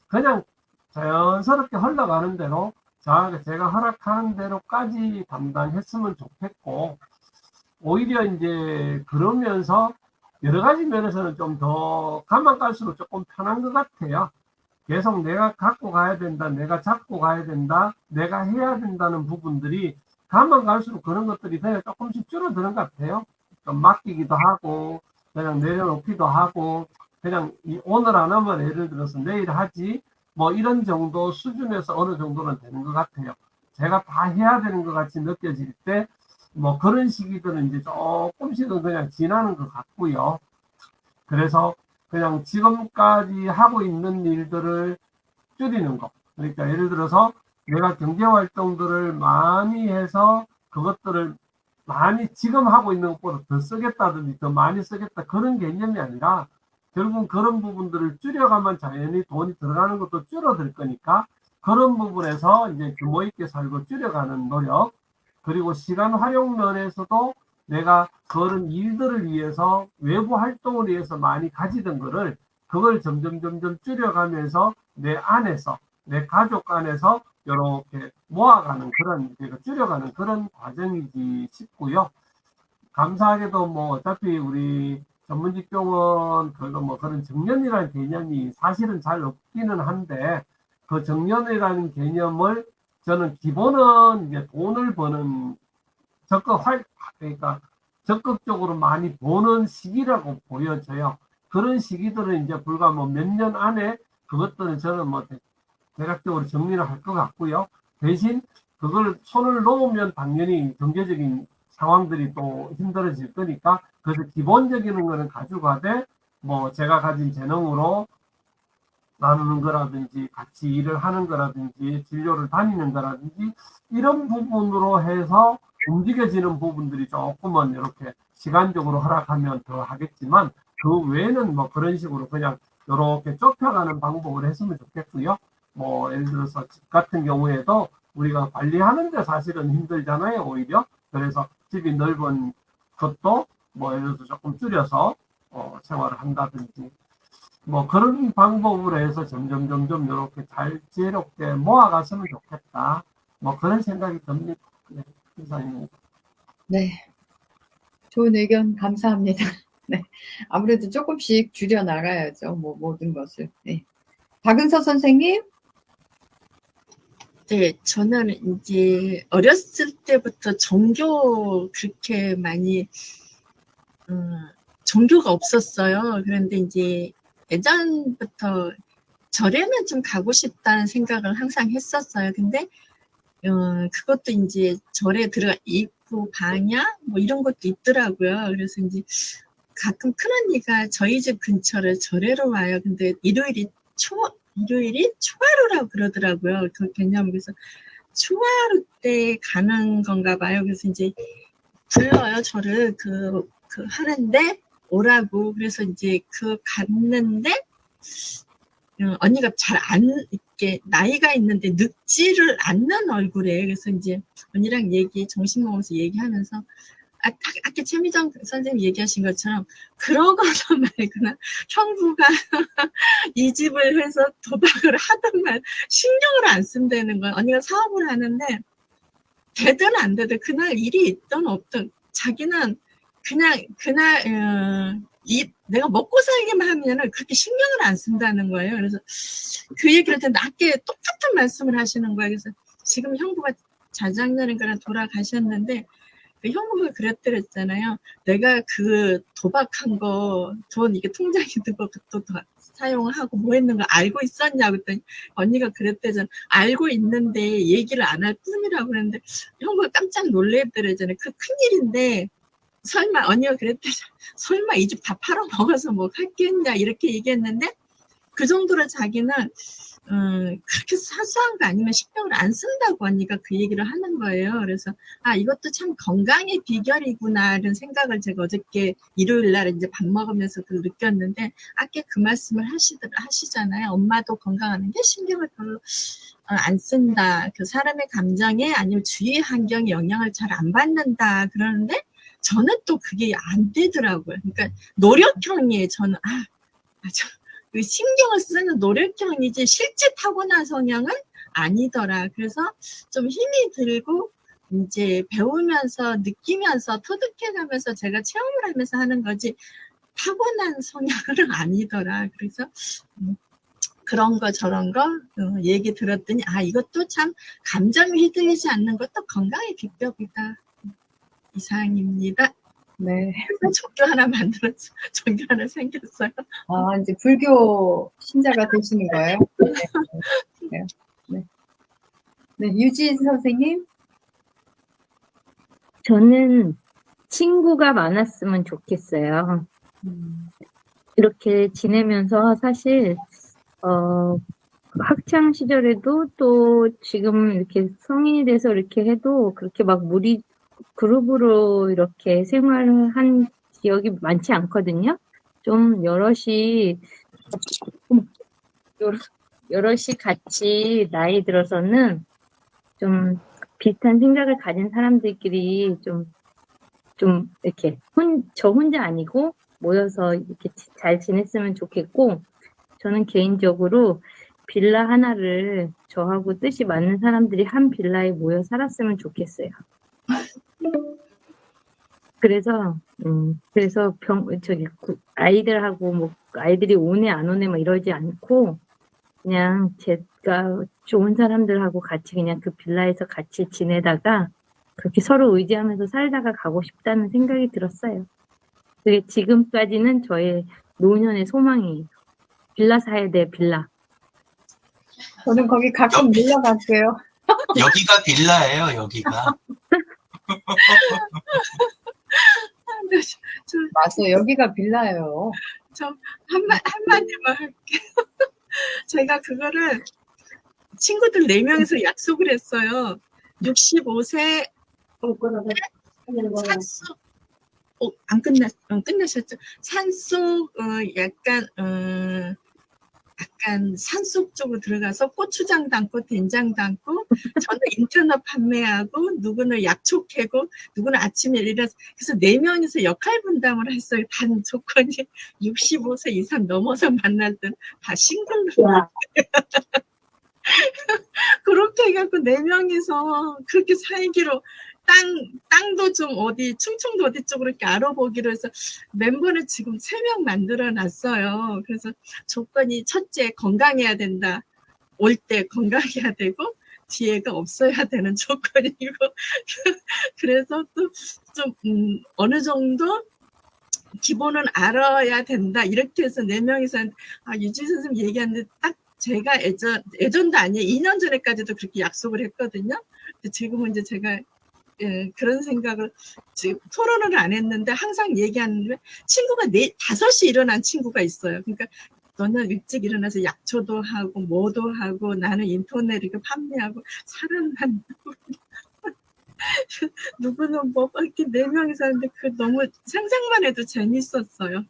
그냥 자연스럽게 흘러가는 대로 제가 허락하는 대로까지 감당했으면 좋겠고 오히려 이제 그러면서 여러 가지 면에서는 좀 더 가만 갈수록 조금 편한 것 같아요. 계속 내가 갖고 가야 된다, 내가 잡고 가야 된다, 내가 해야 된다는 부분들이 가만 갈수록 그런 것들이 그냥 조금씩 줄어드는 것 같아요. 좀 맡기기도 하고, 그냥 내려놓기도 하고, 그냥 오늘 안 하면 예를 들어서 내일 하지, 뭐 이런 정도 수준에서 어느 정도는 되는 것 같아요. 제가 다 해야 되는 것 같이 느껴질 때, 뭐 그런 시기들은 이제 조금씩은 그냥 지나는 것 같고요. 그래서 그냥 지금까지 하고 있는 일들을 줄이는 거. 그러니까 예를 들어서 내가 경제활동들을 많이 해서 그것들을 많이 지금 하고 있는 것보다 더 쓰겠다든지 더 많이 쓰겠다 그런 개념이 아니라 결국 그런 부분들을 줄여가면 자연히 돈이 들어가는 것도 줄어들 거니까 그런 부분에서 이제 규모 있게 살고 줄여가는 노력 그리고 시간 활용 면에서도 내가 그런 일들을 위해서 외부 활동을 위해서 많이 가지던 거를 그걸 점점 줄여가면서 내 안에서 내 가족 안에서 이렇게 모아가는 그런 줄여가는 그런 과정이지 싶고요. 감사하게도 뭐 어차피 우리 전문직종은 그거 뭐 그런 정년이라는 개념이 사실은 잘 없기는 한데 그 정년이라는 개념을 저는 기본은 이제 돈을 버는 그러니까 적극적으로 많이 보는 시기라고 보여져요. 그런 시기들은 이제 불과 뭐 몇 년 안에 그것들은 저는 뭐 대략적으로 정리를 할 것 같고요. 대신 그걸 손을 놓으면 당연히 경제적인 상황들이 또 힘들어질 거니까 그래서 기본적인 거는 가져가되 뭐 제가 가진 재능으로 나누는 거라든지 같이 일을 하는 거라든지 진료를 다니는 거라든지 이런 부분으로 해서 움직여지는 부분들이 조금은 이렇게 시간적으로 허락하면 더 하겠지만 그 외에는 뭐 그런 식으로 그냥 이렇게 좁혀가는 방법을 했으면 좋겠고요. 뭐 예를 들어서 집 같은 경우에도 우리가 관리하는데 사실은 힘들잖아요, 오히려. 그래서 집이 넓은 것도 뭐 예를 들어서 조금 줄여서 생활을 한다든지 뭐 그런 방법으로 해서 점점 이렇게 잘 지혜롭게 모아갔으면 좋겠다. 뭐 그런 생각이 듭니다. 네, 이상입니다. 네. 좋은 의견 감사합니다. 네. 아무래도 조금씩 줄여 나가야죠. 뭐 모든 것을. 네. 박은서 선생님. 네, 저는 이제 어렸을 때부터 종교 그렇게 많이 종교가 없었어요. 그런데 이제 예전부터 절에는 좀 가고 싶다는 생각을 항상 했었어요. 근데 그것도 이제 절에 들어가 입구 방향 뭐 이런 것도 있더라고요. 그래서 이제 가끔 큰언니가 저희 집 근처를 절에로 와요. 근데 일요일이 초하루라고 그러더라고요. 그 개념. 그래서 초하루 때 가는 건가 봐요. 그래서 이제 불러요. 저를 하는데 오라고. 그래서 이제 갔는데 언니가 잘 안 이렇게 나이가 있는데 늙지를 않는 얼굴에. 그래서 이제 언니랑 점심 먹으면서 얘기하면서 아까 최미정 선생님 얘기하신 것처럼 그러거나 말거나 형부가 이 집을 해서 도박을 하던 신경을 안 쓴다는 건 언니가 사업을 하는데 되든 안 되든 그날 일이 있든 없든 자기는 그냥 그날 내가 먹고 살기만 하면은 그렇게 신경을 안 쓴다는 거예요. 그래서 그 얘기를 듣는데 아까 똑같은 말씀을 하시는 거예요. 그래서 지금 형부가 자작년인가 돌아가셨는데 그 형부가 그랬더랬잖아요. 내가 그 도박한 거 돈 이게 통장에 들고 또 사용하고 뭐 했는 거 알고 있었냐고 그랬더니 언니가 그랬대잖아요. 알고 있는데 얘기를 안 할 뿐이라고 그랬는데 형부가 깜짝 놀랬더랬잖아요. 그 큰일인데 설마 언니가 그랬대잖아요. 설마 이 집 다 팔아먹어서 뭐 할겠냐 이렇게 얘기했는데 그 정도로 자기는 그렇게 사소한 거 아니면 신경을 안 쓴다고 언니가 그 얘기를 하는 거예요. 그래서 이것도 참 건강의 비결이구나 이런 생각을 제가 어저께 일요일 날 이제 밥 먹으면서 느꼈는데 아까 그 말씀을 하시잖아요. 엄마도 건강하는데 신경을 별로 안 쓴다. 그 사람의 감정에 아니면 주위 환경에 영향을 잘 안 받는다 그러는데 저는 또 그게 안 되더라고요. 그러니까 노력형이에요. 저는 그 신경을 쓰는 노력형이지 실제 타고난 성향은 아니더라. 그래서 좀 힘이 들고 이제 배우면서 느끼면서 터득해가면서 제가 체험을 하면서 하는 거지 타고난 성향은 아니더라. 그래서 그런 거 저런 거 얘기 들었더니 이것도 참 감정이 휘둘리지 않는 것도 건강의 비법이다. 이상입니다. 네. 종교 하나 만들었어. 종교 하나 생겼어요. 이제 불교 신자가 되시는 거예요? 네. 네. 네. 유진 선생님. 저는 친구가 많았으면 좋겠어요. 이렇게 지내면서 사실 학창 시절에도 또 지금 이렇게 성인이 돼서 이렇게 해도 그렇게 막 그룹으로 이렇게 생활을 한 기억이 많지 않거든요. 좀 여럿이 같이 나이 들어서는 좀 비슷한 생각을 가진 사람들끼리 좀 이렇게 저 혼자 아니고 모여서 이렇게 잘 지냈으면 좋겠고, 저는 개인적으로 빌라 하나를 저하고 뜻이 맞는 사람들이 한 빌라에 모여 살았으면 좋겠어요. 그래서 아이들하고 뭐, 아이들이 오네, 안 오네, 막 이러지 않고, 그냥 제가 좋은 사람들하고 같이 그냥 그 빌라에서 같이 지내다가, 그렇게 서로 의지하면서 살다가 가고 싶다는 생각이 들었어요. 그게 지금까지는 저의 노년의 소망이에요. 빌라 사야 돼, 빌라. 저는 거기 가끔 놀러 갈게요. 여기가 빌라예요, 여기가. 근데 저 맞아요. 여기가 빌라예요. 한마디만 할게요. 제가 그거를 친구들 4명이서 약속을 했어요. 65세 산속, 안 끝나셨죠? 산속, 약간 산속 쪽으로 들어가서 고추장 담고 된장 담고 저는 인터넷 판매하고 누구는 약초 캐고 누구는 아침에 일어나서 그래서 4명이서 역할 분담을 했어요. 단 조건이 65세 이상 넘어서 만날 땐 다 싱글로 그렇게 해갖고 4명이서 그렇게 살기로 땅도 좀 어디 충청도 어디 쪽으로 이렇게 알아보기로 해서 멤버를 지금 3명 만들어 놨어요. 그래서 조건이 첫째 건강해야 된다. 올 때 건강해야 되고 지혜가 없어야 되는 조건이고 그래서 또 좀 어느 정도 기본은 알아야 된다. 이렇게 해서 4명이서 유지 선생님 얘기하는데 딱 제가 예전도 아니에요. 2년 전에까지도 그렇게 약속을 했거든요. 근데 지금은 이제 제가 그런 생각을 지금 토론을 안 했는데 항상 얘기하는데 친구가 5시 일어난 친구가 있어요. 그러니까 너는 일찍 일어나서 약초도 하고 뭐도 하고 나는 인터넷 이렇게 판매하고 사람 만나고 누구는 뭐 이렇게 4명이서 하는데 그 너무 상상만 해도 재밌었어요.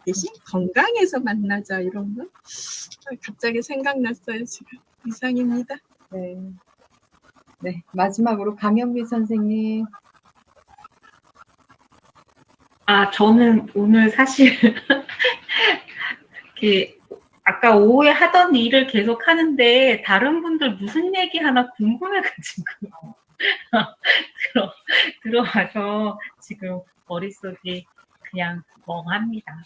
대신 건강해서 만나자 이런 거 갑자기 생각났어요. 지금 이상입니다. 네. 네. 마지막으로 강현미 선생님. 저는 오늘 사실 아까 오후에 하던 일을 계속 하는데 다른 분들 무슨 얘기 하나 궁금해가지고 들어와서 지금 머릿속이 그냥 멍합니다.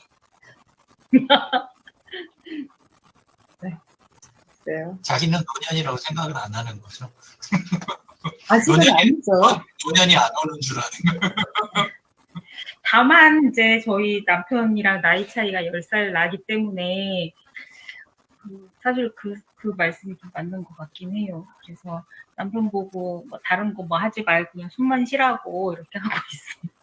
네. 자기는 노년이라고 생각을 안 하는 거죠. 아직은 아니죠. 노년이 안 오는 줄 아는 거예요. 다만 이제 저희 남편이랑 나이 차이가 10살 나기 때문에 사실 그 말씀이 좀 맞는 것 같긴 해요. 그래서 남편 보고 뭐 다른 거 뭐 하지 말고 그냥 숨만 쉬라고 이렇게 하고 있습니다.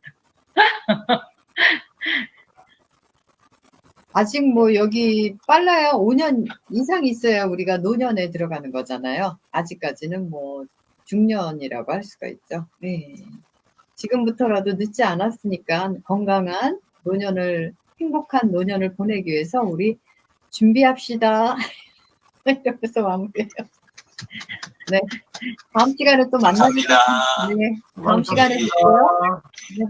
아직 뭐 여기 빨라야 5년 이상 있어야 우리가 노년에 들어가는 거잖아요. 아직까지는 뭐 중년이라고 할 수가 있죠. 네. 지금부터라도 늦지 않았으니까 건강한 노년을, 행복한 노년을 보내기 위해서 우리 준비합시다. 이렇게서 마무리해요. 네. 다음 시간에 또 만나요. 감사합니다. 네. 다음 시간에 봬요. 네.